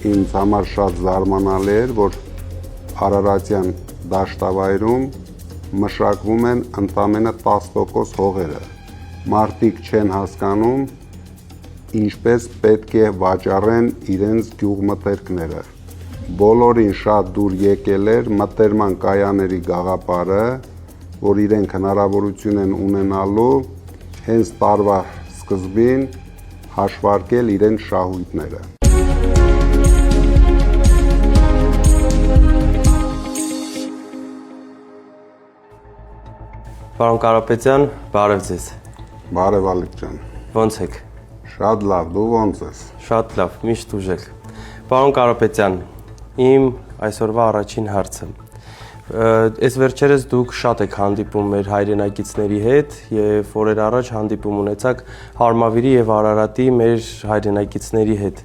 Ինձ համար շատ զարմանալի էր, որ Արարատյան դաշտավայրում մշակվում են ընդամենը 10% հողերը։ Մարդիկ չեն հասկանում, ինչպես պետք է վաճառեն իրենց գյուղմթերքները։ Բոլորին շատ դուր եկել էր մտերման կայանների գաղափարը, որ իրենք հնարավորություն են ունենալու հենց տարվա սկզբին հաշվարկել իրենց շահույթները։ Պարոն Կարապետյան, բարև ձեզ։ Բարև Ալիկ ջան։ Ոնց եք։ Շատ լավ, դու ոնց ես։ Շատ լավ, միշտ ուժեղ։ Պարոն Կարապետյան, իմ այսօրվա առաջին հարցը։ Այս վերջերս դուք շատ եք հանդիպում մեր հայրենակիցների հետ եւ օրեր առաջ հանդիպում ունեցաք Հարմավիրի եւ Արարատի մեր հայրենակիցների հետ։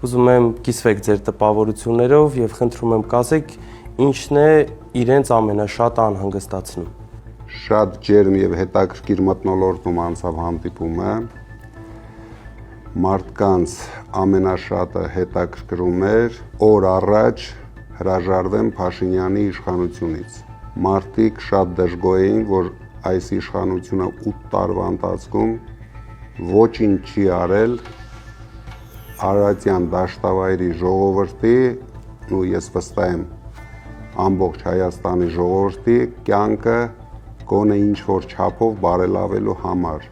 Ուզում եմ կիսվեք ձեր տպավորություններով եւ խնդրում եմ կասեք ինչն է իրենց ամենաշատ անհանգստացնում։ Շատ ջերմ եւ հետաքրքիր մթնոլորտում անցավ հանդիպումը։ Մարդկանց ամենաշատը հետաքրքրում էր օր առաջ հրաժարվեն Փաշինյանի իշխանությունից։ Մարդիկ շատ դժգոհ էին, որ այս իշխանությունը 8 տարվա ընթացքում ոչինչ չի արել Արարատյան դաշտավայրի ժողովրդի, ու ես վստահ եմ ամբողջ Հայաստանի ժողովրդի կյանքը գոնե ինչ-որ չափով բարելավելու համար,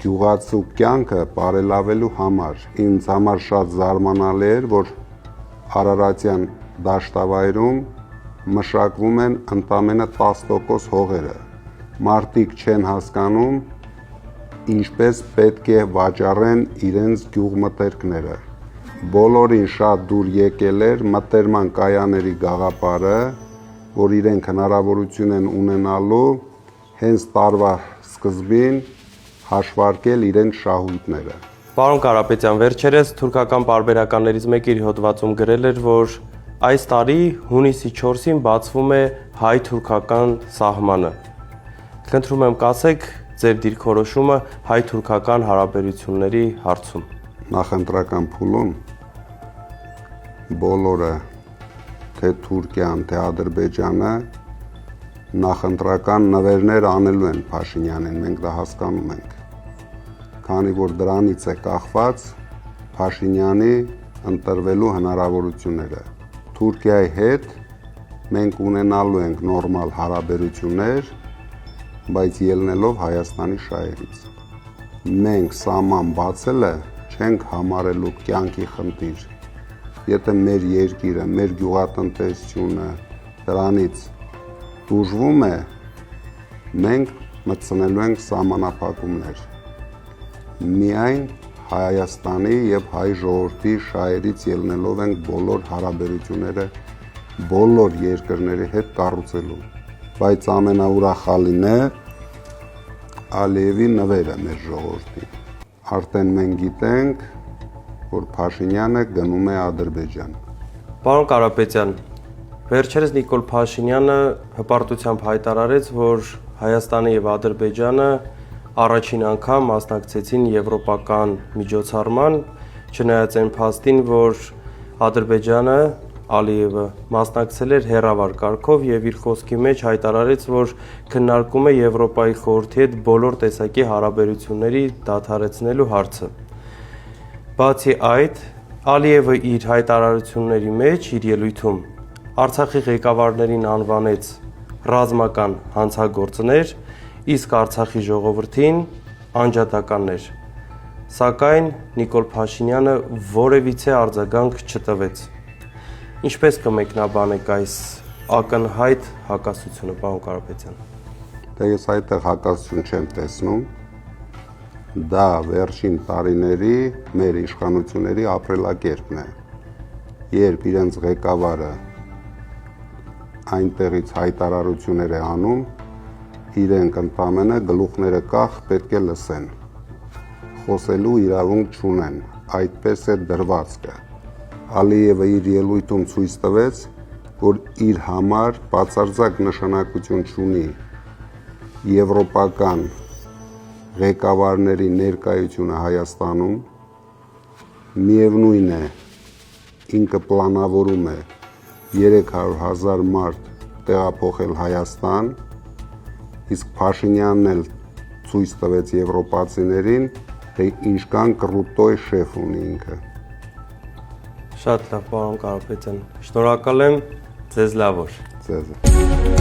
գյուղացու կյանքը բարելավելու համար։ Ինձ համար շատ զարմանալի էր, որ Արարատյան դաշտավայրում մշակվում են ընդամենը 10% հողերը։ Մարդիկ չեն հասկանում, ինչպես պետք է վաճառեն իրենց գյուղմթերքները։ Բոլորին շատ դուր եկել էր մտերման կայաների գաղափարը, որ իրենք հնարավորություն են ունենալու հենց տարվա սկզբին հաշվարկել իրենց շահույթները։ Պարոն Կարապետյան, վերջերս թուրքական պարբերականներից մեկը իր հոդվածում գրել էր, որ այս տարի հունիսի 4-ին բացվում է հայ-թուրքական սահմանը։ Խնդրում եմ կասեք ձեր դիրքորոշումը հայ-թուրքական հարաբերությունների հարցում։ Նախընտրական փուլում բոլորը, թե Թուրքիան, թե Ադրբեջանը նախընտրական նվերներ անելու են Փաշինյանին, մենք դա հասկանում ենք։ Քանի որ դրանից է կախված Փաշինյանի ընտրվելու հնարավորությունները։ Թուրքիայի հետ մենք ունենալու ենք նորմալ հարաբերություններ, բայց ելնելով Հայաստանի շահերից։ Մենք սահման բացելը չենք համարելու կյանքի խնդիր։ Եթե մեր երկիրը, մեր գյուղատնտեսությունը դրանից դժվում է, մենք մտցնելու ենք սահմանափակումներ։ Միայն Հայաստանի եւ հայ ժողովրդի շահերից ելնելով ենք բոլոր հարաբերությունները բոլոր երկրների հետ կառուցելու։ Բայց ամենաուրախալին է Ալիևի նվերը մեր ժողովրդին։ Արդեն մենք գիտենք, որ Փաշինյանը գնում է Ադրբեջան։ Պարոն Կարապետյան, վերջերս Նիկոլ Փաշինյանը հպարտությամբ հայտարարեց, որ Հայաստանը եւ Ադրբեջանը առաջին անգամ մասնակցեցին եվրոպական միջոցառման, չնայած այն փաստին, որ Ադրբեջանը Ալիևը մասնակցել էր հեռավար կարգով եւ իր խոսքի մեջ հայտարարեց, որ քննարկում է Եվրոպայի խորհրդի հետ բոլոր տեսակի հարաբերությունների դադարեցնելու հարցը։ Բացի այդ, Ալիևը իր հայտարարությունների մեջ իր ելույթում Արցախի ղեկավարներին անվանեց ռազմական հանցագործներ, իսկ Արցախի ժողովրդին անջատականներ։ Սակայն Նիկոլ Փաշինյանը որևիցե արձագանք չտվեց։ Ինչպես կմեկնաբանեք այս ակնհայտ հակասությունը, պարոն Կարապետյան։ Դե ես այդտեղ հակասություն չեմ տեսնում։ Դա վերջին տարիների մեր իշխանությունների ապրելակերպն է։ Երբ իրենց ղեկավարը այնտեղից հայտարարություններ է անում, իրենք ընդամենը գլուխները կախ պետք է լսեն։ Խոսելու իրավունք չունեն, այդպես է դրվածքը։ Ալիևը իր ելույթում ցույց տվեց, որ իր համար բացարձակ նշանակություն չունի եվրոպական ղեկավարների ներկայությունը Հայաստանում, միևնույն է ինքը պլանավորում է 300,000 մարդ տեղափոխել Հայաստան, իսկ Փաշինյանն էլ ցույց տվեց եվրոպացիներին, թե ինչքան կռուտոյ շեֆ ունի ինքը։ Շատ լավ, պարոն Կարապետյան։ Շնորհակալ եմ, ձեզ լավ օր։ Ձեզ։